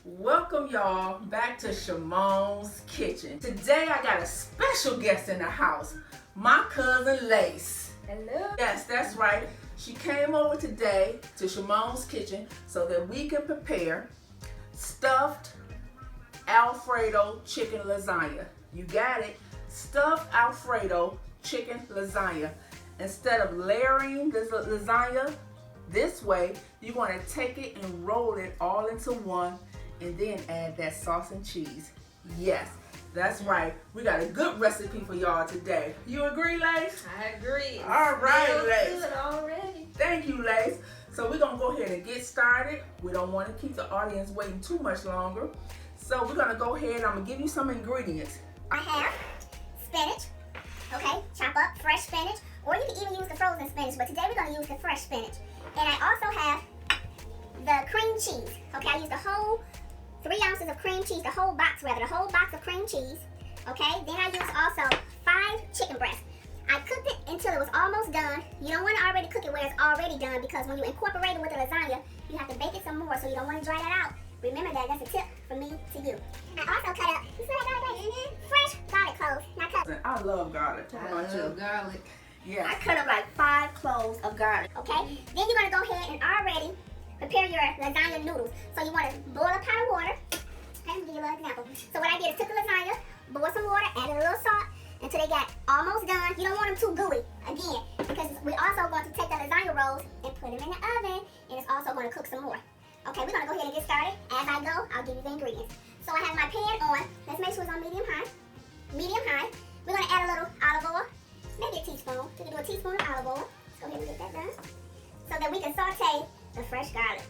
Welcome y'all back to Shamon's Kitchen. Today I got a special guest in the house, my cousin Lace. Hello. Yes, that's right. She came over today to Shamon's Kitchen so that we can prepare stuffed Alfredo chicken lasagna. You got it. Stuffed Alfredo chicken lasagna. Instead of layering this lasagna this way, you want to take it and roll it all into one and then add that sauce and cheese. Yes, that's right. We got a good recipe for y'all today. You agree, Lace? I agree. All right, Lace. Good already. Thank you, Lace. So we're going to go ahead and get started. We don't want to keep the audience waiting too much longer. So we're going to go ahead. I'm going to give you some ingredients. I have spinach, okay, chop up fresh spinach, or you can even use the frozen spinach, but today we're going to use the fresh spinach. And I also have the cream cheese, okay, I used the whole 3 ounces of cream cheese, the whole box of cream cheese, okay. Then I used also 5 chicken breasts. I cooked it until it was almost done. You don't want to already cook it where it's already done because when you incorporate it with the lasagna, you have to bake it some more, so you don't want to dry that out. Remember that, that's a tip from me to you. I also cut up, you see that garlic? Fresh garlic cloves, not cut. I love garlic. What about you? Garlic. Yeah. I cut up like 5 cloves of garlic, okay? Then you're gonna go ahead and already prepare your lasagna noodles. So you wanna boil a pot of water. Let me give you a little example. So what I did is took the lasagna, boiled some water, added a little salt until they got almost done. You don't want them too gooey, again, because we're also going to take the lasagna rolls and put them in the oven, and it's also gonna cook some more. Okay, we're gonna go ahead and get started. As I go, I'll give you the ingredients. So I have my pan on. Let's make sure it's on medium high. Medium high. We're gonna add a little olive oil, maybe a teaspoon. We can do a teaspoon of olive oil. Let's go ahead and get that done. So that we can saute the fresh garlic.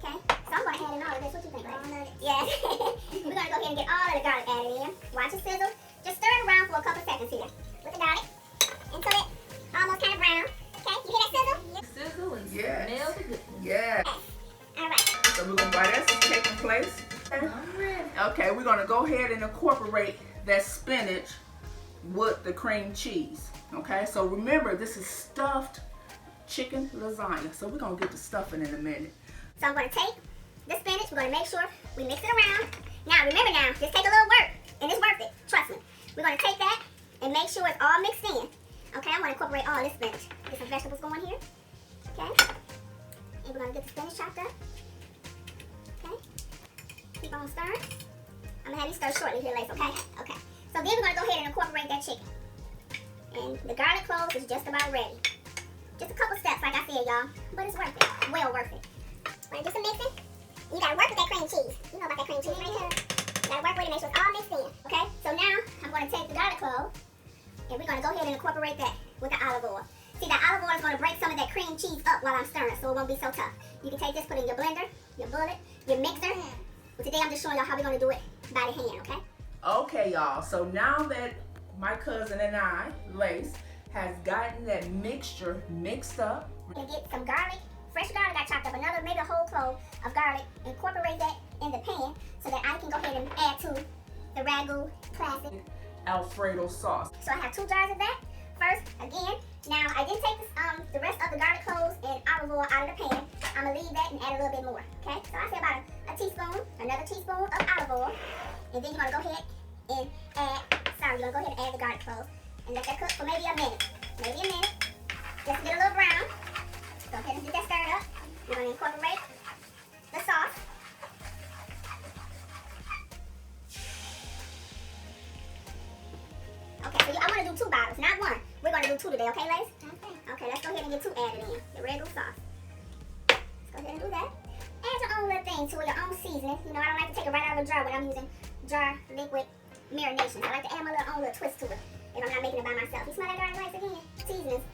Okay? So I'm gonna add in all of this. What you think, Grace? Yes. We're gonna go ahead and get all of the garlic added in. Watch it sizzle. Just stir it around for a couple seconds here with the garlic until it almost kind of brown. Okay? You hear that sizzle? Sizzle and Yes. smell the good. Yeah. All right. So we're going to, while that's taking place, I'm ready. okay, we're going to go ahead and incorporate that spinach with the cream cheese. Okay, so remember, this is stuffed chicken lasagna. So we're going to get the stuffing in a minute. So I'm going to take the spinach. We're going to make sure we mix it around. Now, remember now, this take a little work, and it's worth it. Trust me. We're going to take that and make sure it's all mixed in. Okay, I'm going to incorporate all this spinach. Get some vegetables going here. Okay. And we're going to get the spinach chopped up. Okay. Keep on stirring. I'm going to have you stir shortly here, Lace, okay? Okay. So then we're going to go ahead and incorporate that chicken. And the garlic cloves is just about ready. Just a couple steps, like I said, y'all. But it's worth it. Well worth it. Want to do some mixing? You got to work with that cream cheese. You know about that cream cheese right here. You got to work with it, make sure it's all mixed in. Okay? So now, I'm going to take the garlic clove. And we're going to go ahead and incorporate that with the olive oil. See, the olive oil is going to break some of that cream cheese up while I'm stirring, so it won't be so tough. You can take this, put it in your blender, your bullet, your mixer. But today I'm just showing y'all how we're going to do it by the hand, okay? Okay, y'all. So now that my cousin and I, Lace, has gotten that mixture mixed up. We're going to get some garlic, fresh garlic. I chopped up another, maybe a whole clove of garlic. Incorporate that in the pan so that I can go ahead and add to the ragu classic Alfredo sauce. So I have 2 jars of that. First, again, now I didn't take this, the rest of the garlic cloves and olive oil out of the pan. I'm gonna leave that and add a little bit more. Okay, so I say about a teaspoon, another teaspoon of olive oil, and then you're gonna go ahead and add. You're gonna go ahead and add the garlic cloves and let that cook for maybe a minute, just to get a little brown. Go ahead and get that stirred up. We're gonna incorporate the sauce. Okay, so I want to do 2 bottles, not 1. We're going to do 2 today, okay, Lace? Okay, let's go ahead and get 2 added in. The regular sauce. Let's go ahead and do that. Add your own little thing to it, your own seasoning. You know, I don't like to take it right out of a jar when I'm using jar liquid marination. I like to add my own little twist to it if I'm not making it by myself. You smell that garlic, Lace, again? Seasonings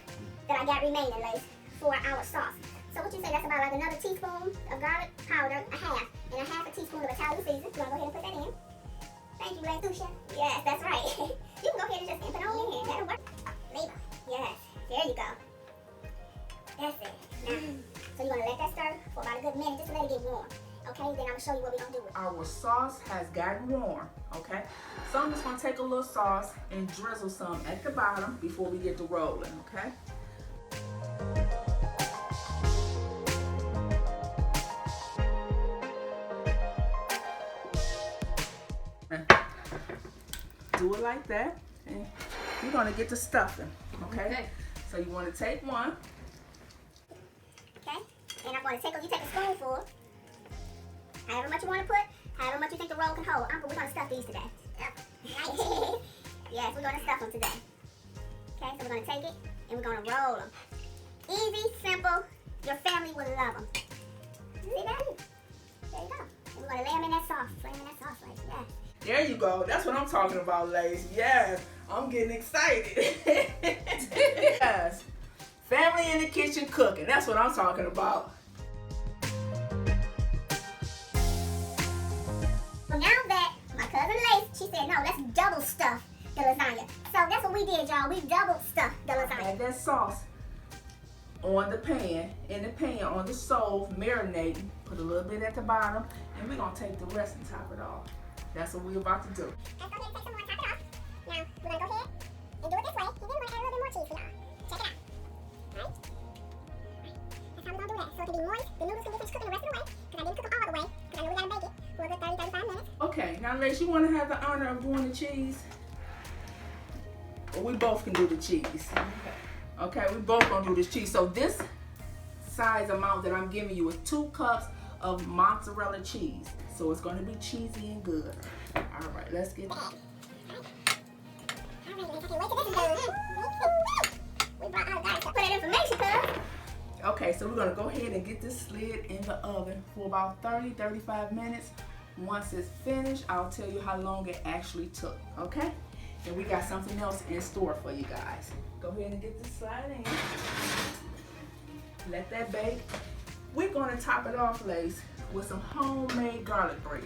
that I got remaining, Lace, for our sauce. So what you say, that's about like another teaspoon of garlic powder, a half, and a half a teaspoon of Italian seasoning. You want to go ahead and put that in. Thank you, Lace. Yes, that's right. You can go ahead and just dip it on in. That'll work. Flavor. Yes. There you go. That's it. Now, so you're going to let that stir for about a good minute just to let it get warm. Okay, then I'm going to show you what we're going to do with it. Our sauce has gotten warm, okay? So I'm just going to take a little sauce and drizzle some at the bottom before we get to rolling, okay? do it like that. And you're gonna get the stuffing, okay? So you wanna take one. Okay, and I'm gonna take a spoonful. However much you wanna put, however much you think the roll can hold. Uncle, we're gonna stuff these today. Yes, we're gonna stuff them today. Okay, so we're gonna take it and we're gonna roll them. Easy, simple, your family will love them. See that? There you go. And we're gonna lay them in that sauce. Lay them in that sauce like that. There you go. That's what I'm talking about, ladies. Yes, I'm getting excited. Yes, family in the kitchen cooking. That's what I'm talking about. Well, now that my cousin Lace, she said, no, let's double stuff the lasagna. So that's what we did, y'all. We double stuffed the lasagna. Add that sauce on the pan, on the stove, marinating. Put a little bit at the bottom, and we're gonna take the rest and top it off. That's what we're about to do. Let's go ahead and take some more, top it off. Now, we're gonna go ahead and do it this way, and then we're gonna add a little bit more cheese for y'all. Check it out. Right? That's how we're gonna do that. So it can be moist. The noodles can be finished cooking the rest of the way, because I didn't cook them all the way, because I know we gotta bake it for a good 30-35 minutes. Okay, now Lace, you wanna have the honor of doing the cheese? Or we both can do the cheese. Okay, we both gonna do this cheese. So this size amount that I'm giving you is 2 cups of mozzarella cheese. So it's gonna be cheesy and good. All right, let's get that. All right, Lace, I can't wait till this is done. We brought our guys to put that information, cuz. Okay, so we're gonna go ahead and get this slid in the oven for about 30-35 minutes. Once it's finished, I'll tell you how long it actually took, okay? And we got something else in store for you guys. Go ahead and get this slide in. Let that bake. We're gonna top it off, Lace, with some homemade garlic bread.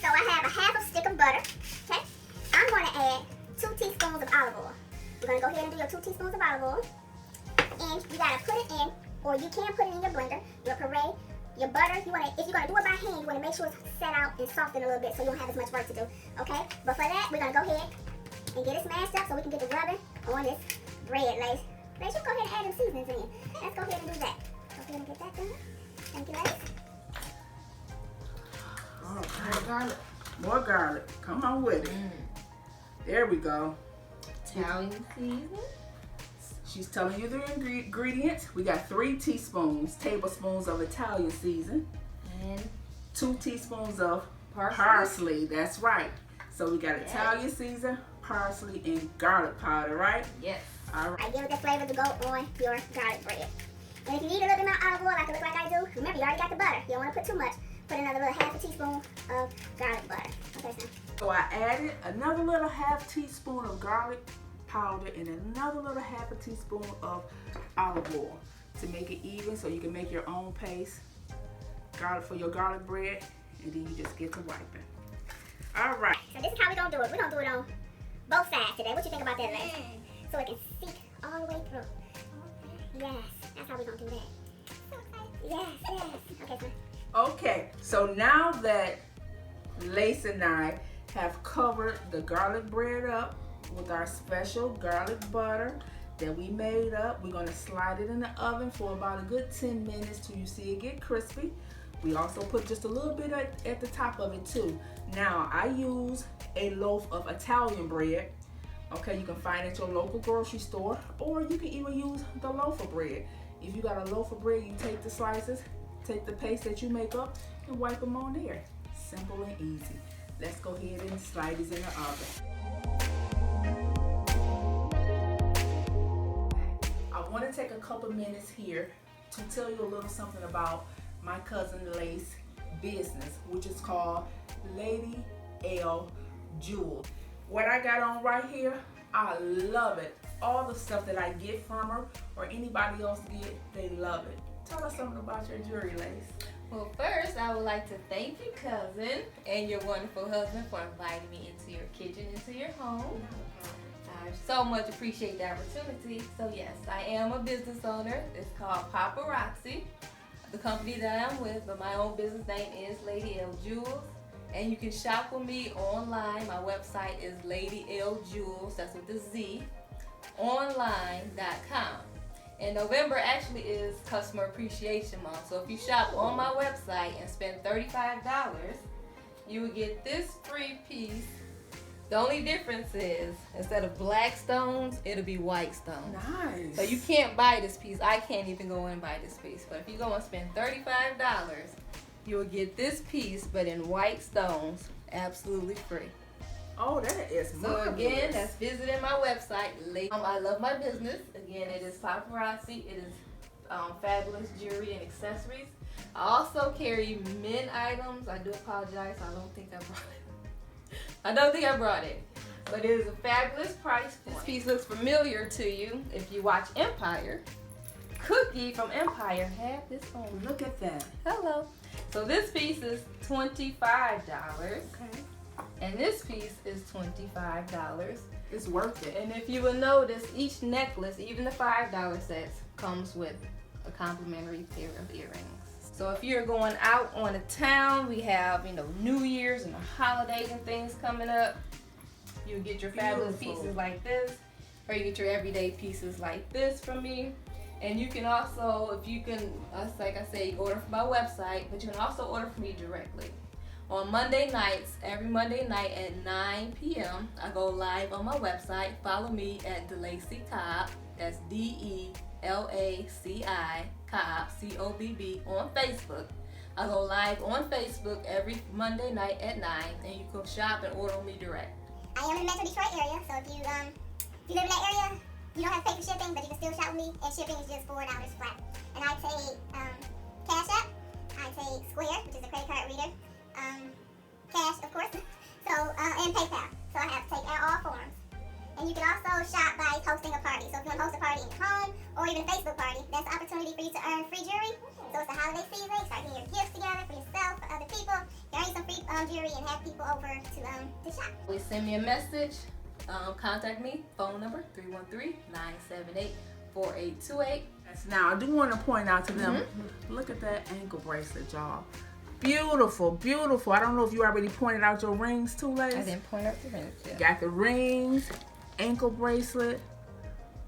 So I have a half a stick of butter, okay? I'm gonna add 2 teaspoons of olive oil. You're gonna go ahead and do your 2 teaspoons of olive oil. And you gotta put it in, or you can put it in your blender, your puree, your butter. If you're gonna do it by hand, you wanna make sure it's set out and softened a little bit so you don't have as much work to do, okay? But for that, we're gonna go ahead and get it smashed up so we can get the rubbing on this bread, Lace. Lace, you go ahead and add them seasonings in. Let's go ahead and do that. Go ahead and get that done. Thank you, Lace. More garlic. More garlic. Come on with it. There we go. Italian seasoning. She's telling you the ingredients. We got 3 tablespoons of Italian season. And 2 teaspoons of parsley. parsley. That's right. So we got Italian season, parsley, and garlic powder, right? Yes. All right. I give it the flavor to go on your garlic bread. And if you need a little bit more olive oil, like it look like I do, remember you already got the butter. You don't want to put too much. Put another little half a teaspoon of garlic butter. Okay, son. So I added another little half teaspoon of garlic powder and another little half a teaspoon of olive oil to make it even, so you can make your own paste garlic for your garlic bread, and then you just get to wiping. All right. So this is how we're going to do it. We're going to do it on both sides today. What you think about that, Lace? So it can seep all the way through. Yes, that's how we're going to do that. Yes, yes. Okay, son. Okay, so now that Lace and I have covered the garlic bread up with our special garlic butter that we made up, we're gonna slide it in the oven for about a good 10 minutes till you see it get crispy. We also put just a little bit at the top of it too. Now, I use a loaf of Italian bread. Okay, you can find it at your local grocery store, or you can even use the loaf of bread. If you got a loaf of bread, you take the slices, take the paste that you make up, and wipe them on there. Simple and easy. Let's go ahead and slide these in the oven. I want to take a couple minutes here to tell you a little something about my cousin Lace business, which is called Lady L Jewels. What I got on right here, I love it. All the stuff that I get from her or anybody else get, they love it. Tell us something about your jewelry, Lace. Well, first, I would like to thank your cousin and your wonderful husband for inviting me into your kitchen, into your home. I so much appreciate the opportunity. So yes, I am a business owner. It's called Paparazzi. The company that I'm with, but my own business name is Lady L Jewels. And you can shop with me online. My website is Lady L Jewels, that's with the Z, online.com. And November actually is Customer Appreciation Month. So if you shop on my website and spend $35, you will get this free piece The only difference is instead of black stones, it'll be white stones. Nice. So you can't buy this piece. I can't even go and buy this piece. But if you go and spend $35, you'll get this piece, but in white stones, absolutely free. Oh, that is So marvelous. again, that's visiting my website. I love my business. Again, it is paparazzi. It is fabulous jewelry and accessories. I also carry men items. I do apologize. I don't think I brought it. But it is a fabulous price point. This piece looks familiar to you if you watch Empire. Cookie from Empire had this on. Look at that. Hello. So this piece is $25. Okay. And this piece is $25. It's worth it. And if you will notice, each necklace, even the $5 sets, comes with a complimentary pair of earrings. So if you're going out on a town, we have, New Year's and the holidays and things coming up. You get your fabulous Beautiful. pieces like this, or you get your everyday pieces like this from me. And you can also, like I say, order from my website, but you can also order from me directly. On Monday nights, every Monday night at 9 p.m., I go live on my website. Follow me at DeLacy Cobb. That's DELACI Cobb, COBB, on Facebook. I go live on Facebook every Monday night at 9, and you can shop and order me direct. I am in the Metro Detroit area, so if you live in that area, you don't have to pay for shipping, but you can still shop with me, and shipping is just $4 flat. And I take Cash App, I take Square, which is a credit card reader, Cash, of course, and PayPal. So I have to take out all forms. And you can also shop by hosting a party. So if you want to host a party in your home or even a Facebook party, that's an opportunity for you to earn free jewelry. So it's the holiday season. You start getting your gifts together for yourself, for other people. You earn some free jewelry and have people over to shop. Please send me a message. Contact me. Phone number 313-978-4828. Now, I do want to point out to them, look at that ankle bracelet, y'all. Beautiful, beautiful. I don't know if you already pointed out your rings too, Lace. I didn't point out the rings yet. Got the rings, ankle bracelet.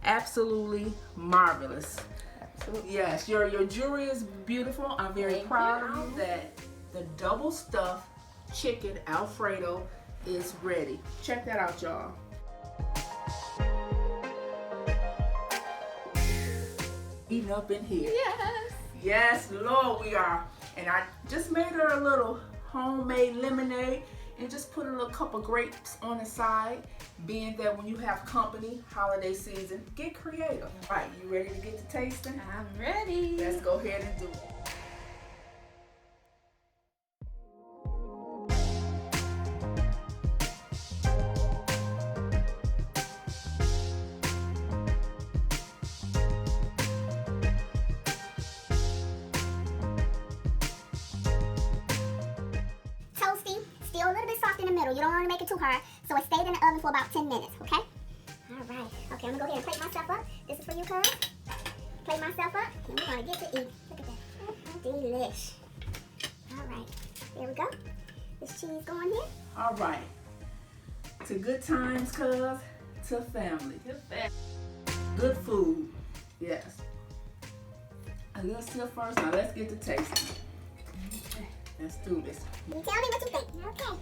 Absolutely marvelous. Absolutely. Yes, your jewelry is beautiful. I'm very Thank proud you. of you that the double stuffed chicken Alfredo is ready. Check that out, y'all. Eating up in here. Yes. Yes, Lord, we are. And I just made her a little homemade lemonade and just put a little cup of grapes on the side. Being that when you have company, holiday season, get creative. All right, you ready to get to tasting? I'm ready. Let's go ahead and do it. Toasty, still a little bit soft in the middle. You don't want to make it too hard. So it stayed in the oven for about 10 minutes, okay? All right. Okay, I'm going to go ahead and plate myself up. This is for you, cuz. Plate myself up, and we're going to get to eat. Look at that. Delish. All right. There we go. This cheese going here. All right. To good times, cuz. To family. Good food. Yes. A little sip first. Now let's get to tasting. Okay. Let's do this. You tell me what you think. Okay.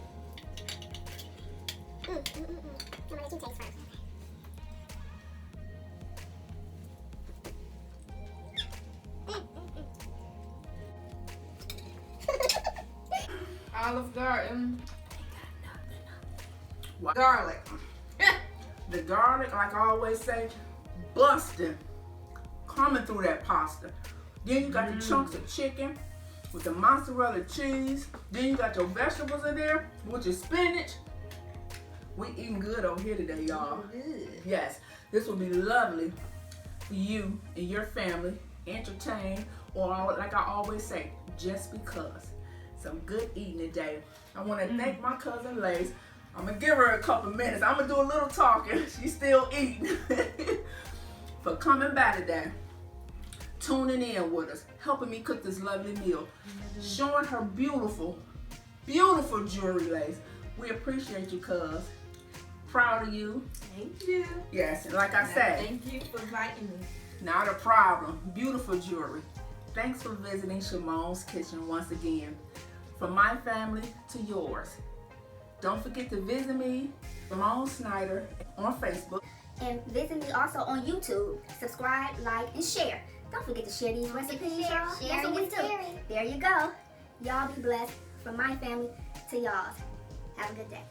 I'm going to let you taste first. Olive Garden. Wow. Garlic. The garlic, like I always say, busting. Coming through that pasta. Then you got the chunks of chicken with the mozzarella cheese. Then you got your vegetables in there with your spinach. We eating good over here today, y'all. Yes, this will be lovely for you and your family. Entertain, or like I always say, just because. Some good eating today. I want to thank my cousin Lace. I'm going to give her a couple minutes. I'm going to do a little talking. She's still eating. For coming by today. Tuning in with us. Helping me cook this lovely meal. Showing her beautiful, beautiful jewelry, Lace. We appreciate you, cuz. Proud of you. Thank you. Yes, and like I said. Thank you for inviting me. Not a problem. Beautiful jewelry. Thanks for visiting Shimon's Kitchen once again. From my family to yours. Don't forget to visit me, Simone Snyder, on Facebook. And visit me also on YouTube. Subscribe, like, and share. Don't forget to share these recipes, y'all. That's what we do. There you go. Y'all be blessed. From my family to y'all's. Have a good day.